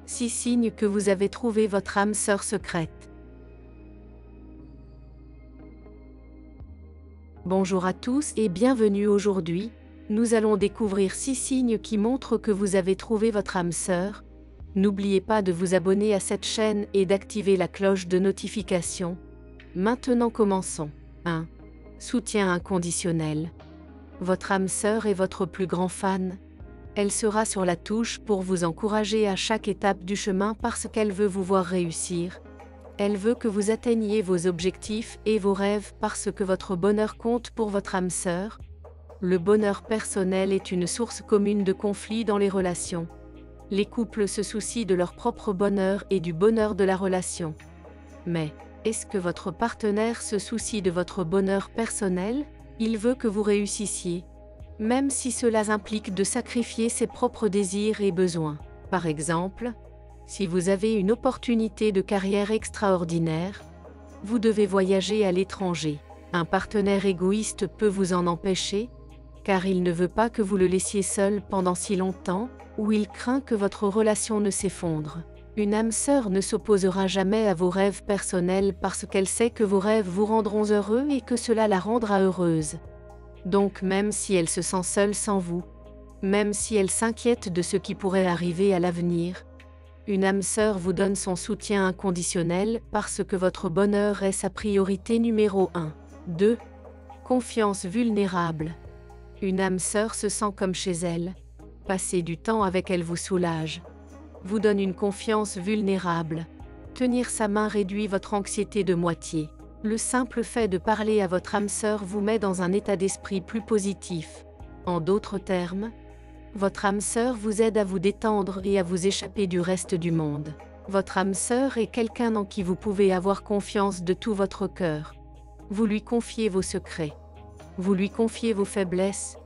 6 signes que vous avez trouvé votre âme sœur secrète. Bonjour à tous et bienvenue aujourd'hui. Nous allons découvrir 6 signes qui montrent que vous avez trouvé votre âme sœur. N'oubliez pas de vous abonner à cette chaîne et d'activer la cloche de notification. Maintenant commençons. 1. Soutien inconditionnel. Votre âme sœur est votre plus grand fan. Elle sera sur la touche pour vous encourager à chaque étape du chemin parce qu'elle veut vous voir réussir. Elle veut que vous atteigniez vos objectifs et vos rêves parce que votre bonheur compte pour votre âme sœur. Le bonheur personnel est une source commune de conflits dans les relations. Les couples se soucient de leur propre bonheur et du bonheur de la relation. Mais, est-ce que votre partenaire se soucie de votre bonheur personnel? Il veut que vous réussissiez, même si cela implique de sacrifier ses propres désirs et besoins. Par exemple, si vous avez une opportunité de carrière extraordinaire, vous devez voyager à l'étranger. Un partenaire égoïste peut vous en empêcher, car il ne veut pas que vous le laissiez seul pendant si longtemps, ou il craint que votre relation ne s'effondre. Une âme sœur ne s'opposera jamais à vos rêves personnels parce qu'elle sait que vos rêves vous rendront heureux et que cela la rendra heureuse. Donc même si elle se sent seule sans vous, même si elle s'inquiète de ce qui pourrait arriver à l'avenir, une âme sœur vous donne son soutien inconditionnel parce que votre bonheur est sa priorité numéro 1. 2. Confiance vulnérable. Une âme sœur se sent comme chez elle. Passer du temps avec elle vous soulage. Vous donne une confiance vulnérable. Tenir sa main réduit votre anxiété de moitié. Le simple fait de parler à votre âme sœur vous met dans un état d'esprit plus positif. En d'autres termes, votre âme sœur vous aide à vous détendre et à vous échapper du reste du monde. Votre âme sœur est quelqu'un en qui vous pouvez avoir confiance de tout votre cœur. Vous lui confiez vos secrets. Vous lui confiez vos faiblesses.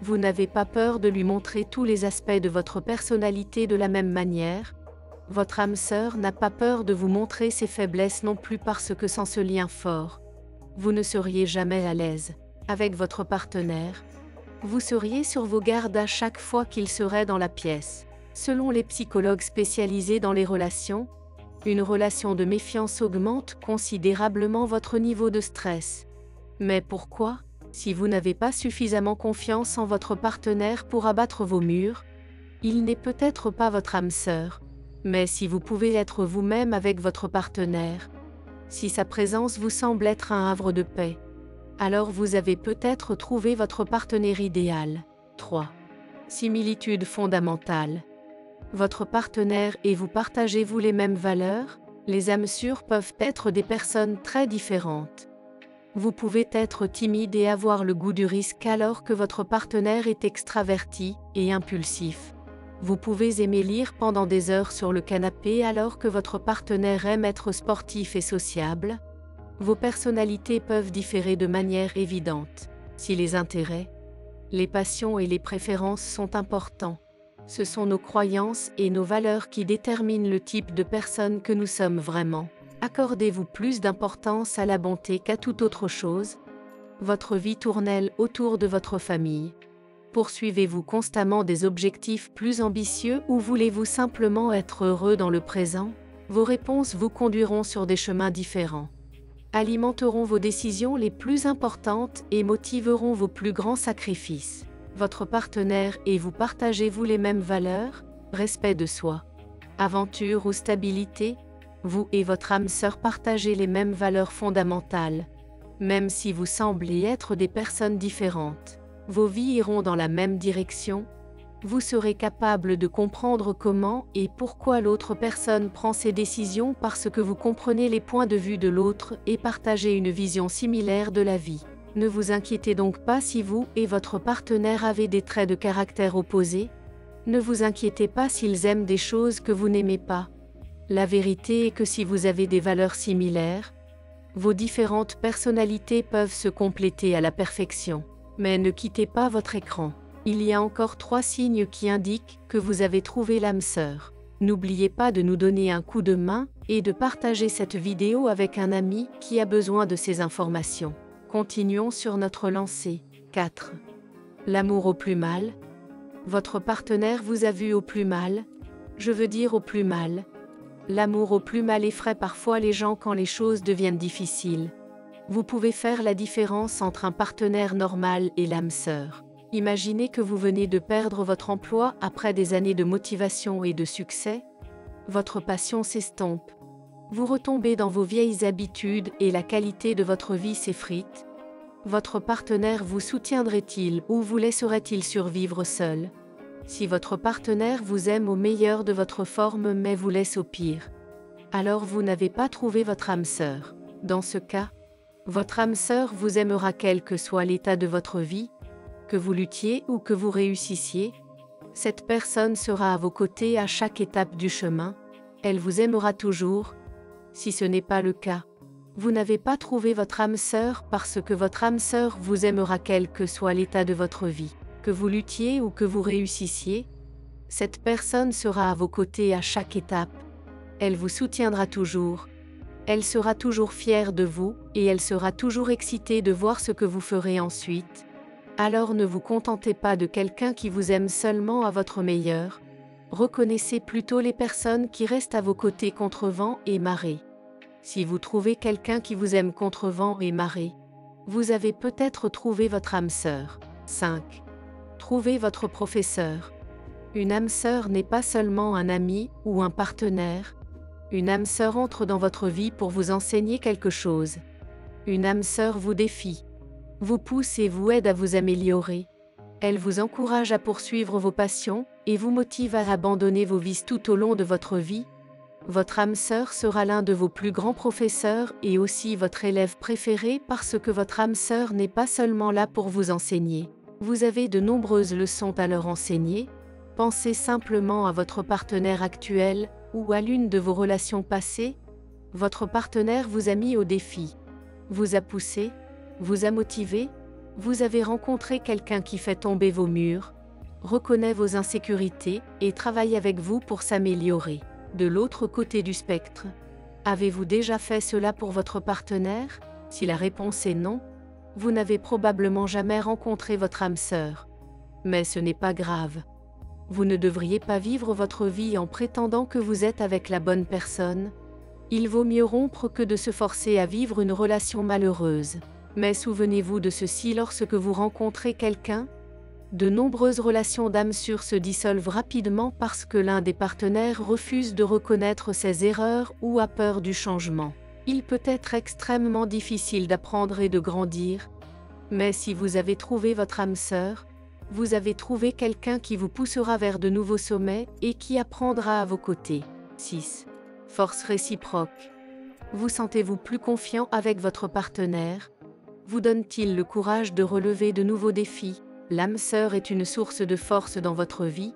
Vous n'avez pas peur de lui montrer tous les aspects de votre personnalité de la même manière. Votre âme sœur n'a pas peur de vous montrer ses faiblesses non plus parce que sans ce lien fort, vous ne seriez jamais à l'aise. Avec votre partenaire, vous seriez sur vos gardes à chaque fois qu'il serait dans la pièce. Selon les psychologues spécialisés dans les relations, une relation de méfiance augmente considérablement votre niveau de stress. Mais pourquoi? Si vous n'avez pas suffisamment confiance en votre partenaire pour abattre vos murs, il n'est peut-être pas votre âme sœur. Mais si vous pouvez être vous-même avec votre partenaire, si sa présence vous semble être un havre de paix, alors vous avez peut-être trouvé votre partenaire idéal. 3. Similitude fondamentale. Votre partenaire et vous partagez-vous les mêmes valeurs? Les âmes sœurs peuvent être des personnes très différentes. Vous pouvez être timide et avoir le goût du risque alors que votre partenaire est extraverti et impulsif. Vous pouvez aimer lire pendant des heures sur le canapé alors que votre partenaire aime être sportif et sociable. Vos personnalités peuvent différer de manière évidente. Si les intérêts, les passions et les préférences sont importants, ce sont nos croyances et nos valeurs qui déterminent le type de personne que nous sommes vraiment. Accordez-vous plus d'importance à la bonté qu'à toute autre chose? Votre vie tourne-t-elle autour de votre famille? Poursuivez-vous constamment des objectifs plus ambitieux ou voulez-vous simplement être heureux dans le présent? Vos réponses vous conduiront sur des chemins différents, alimenteront vos décisions les plus importantes et motiveront vos plus grands sacrifices. Votre partenaire et vous partagez-vous les mêmes valeurs? Respect de soi, aventure ou stabilité? Vous et votre âme sœur partagez les mêmes valeurs fondamentales, même si vous semblez être des personnes différentes. Vos vies iront dans la même direction. Vous serez capable de comprendre comment et pourquoi l'autre personne prend ses décisions parce que vous comprenez les points de vue de l'autre et partagez une vision similaire de la vie. Ne vous inquiétez donc pas si vous et votre partenaire avez des traits de caractère opposés. Ne vous inquiétez pas s'ils aiment des choses que vous n'aimez pas. La vérité est que si vous avez des valeurs similaires, vos différentes personnalités peuvent se compléter à la perfection. Mais ne quittez pas votre écran. Il y a encore 3 signes qui indiquent que vous avez trouvé l'âme sœur. N'oubliez pas de nous donner un coup de main et de partager cette vidéo avec un ami qui a besoin de ces informations. Continuons sur notre lancée. 4. L'amour au plus mal. Votre partenaire vous a vu au plus mal. Je veux dire au plus mal. L'amour au plus mal effraie parfois les gens quand les choses deviennent difficiles. Vous pouvez faire la différence entre un partenaire normal et l'âme sœur. Imaginez que vous venez de perdre votre emploi après des années de motivation et de succès. Votre passion s'estompe. Vous retombez dans vos vieilles habitudes et la qualité de votre vie s'effrite. Votre partenaire vous soutiendrait-il ou vous laisserait-il survivre seul? Si votre partenaire vous aime au meilleur de votre forme mais vous laisse au pire, alors vous n'avez pas trouvé votre âme sœur. Dans ce cas, votre âme sœur vous aimera quel que soit l'état de votre vie, que vous luttiez ou que vous réussissiez. Cette personne sera à vos côtés à chaque étape du chemin. Elle vous aimera toujours. Si ce n'est pas le cas, vous n'avez pas trouvé votre âme sœur parce que votre âme sœur vous aimera quel que soit l'état de votre vie, que vous luttiez ou que vous réussissiez. Cette personne sera à vos côtés à chaque étape. Elle vous soutiendra toujours. Elle sera toujours fière de vous et elle sera toujours excitée de voir ce que vous ferez ensuite. Alors ne vous contentez pas de quelqu'un qui vous aime seulement à votre meilleur. Reconnaissez plutôt les personnes qui restent à vos côtés contre vent et marée. Si vous trouvez quelqu'un qui vous aime contre vent et marée, vous avez peut-être trouvé votre âme sœur. 5. Trouvez votre professeur. Une âme sœur n'est pas seulement un ami ou un partenaire. Une âme sœur entre dans votre vie pour vous enseigner quelque chose. Une âme sœur vous défie, vous pousse et vous aide à vous améliorer. Elle vous encourage à poursuivre vos passions et vous motive à abandonner vos vices tout au long de votre vie. Votre âme sœur sera l'un de vos plus grands professeurs et aussi votre élève préféré parce que votre âme sœur n'est pas seulement là pour vous enseigner. Vous avez de nombreuses leçons à leur enseigner. Pensez simplement à votre partenaire actuel ou à l'une de vos relations passées. Votre partenaire vous a mis au défi, vous a poussé, vous a motivé. Vous avez rencontré quelqu'un qui fait tomber vos murs, reconnaît vos insécurités et travaille avec vous pour s'améliorer. De l'autre côté du spectre, avez-vous déjà fait cela pour votre partenaire? Si la réponse est non, vous n'avez probablement jamais rencontré votre âme sœur. Mais ce n'est pas grave. Vous ne devriez pas vivre votre vie en prétendant que vous êtes avec la bonne personne. Il vaut mieux rompre que de se forcer à vivre une relation malheureuse. Mais souvenez-vous de ceci lorsque vous rencontrez quelqu'un. De nombreuses relations d'âme sœur se dissolvent rapidement parce que l'un des partenaires refuse de reconnaître ses erreurs ou a peur du changement. Il peut être extrêmement difficile d'apprendre et de grandir. Mais si vous avez trouvé votre âme sœur, vous avez trouvé quelqu'un qui vous poussera vers de nouveaux sommets et qui apprendra à vos côtés. 6. Force réciproque. Vous sentez-vous plus confiant avec votre partenaire? Vous donne-t-il le courage de relever de nouveaux défis? L'âme sœur est une source de force dans votre vie.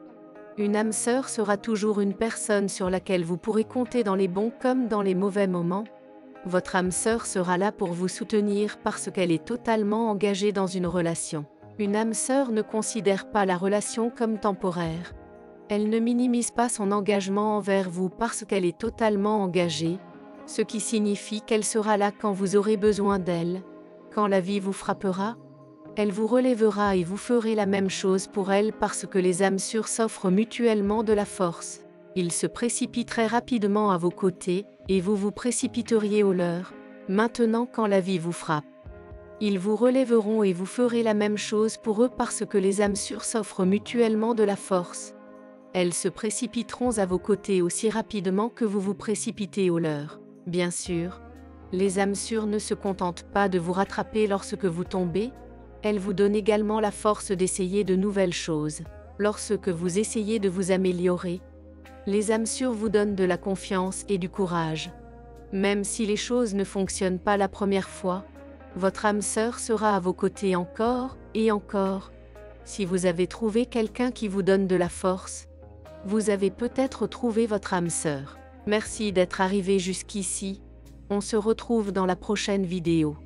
Une âme sœur sera toujours une personne sur laquelle vous pourrez compter dans les bons comme dans les mauvais moments. Votre âme sœur sera là pour vous soutenir parce qu'elle est totalement engagée dans une relation. Une âme sœur ne considère pas la relation comme temporaire. Elle ne minimise pas son engagement envers vous parce qu'elle est totalement engagée, ce qui signifie qu'elle sera là quand vous aurez besoin d'elle. Quand la vie vous frappera, elle vous relèvera et vous ferez la même chose pour elle parce que les âmes sœurs s'offrent mutuellement de la force. Ils se précipiteraient rapidement à vos côtés, et vous vous précipiteriez au leur, maintenant quand la vie vous frappe. Ils vous relèveront et vous ferez la même chose pour eux parce que les âmes sœurs s'offrent mutuellement de la force. Elles se précipiteront à vos côtés aussi rapidement que vous vous précipitez au leur. Bien sûr, les âmes sœurs ne se contentent pas de vous rattraper lorsque vous tombez, elles vous donnent également la force d'essayer de nouvelles choses. Lorsque vous essayez de vous améliorer, les âmes sœurs vous donnent de la confiance et du courage. Même si les choses ne fonctionnent pas la première fois, votre âme sœur sera à vos côtés encore et encore. Si vous avez trouvé quelqu'un qui vous donne de la force, vous avez peut-être trouvé votre âme sœur. Merci d'être arrivé jusqu'ici. On se retrouve dans la prochaine vidéo.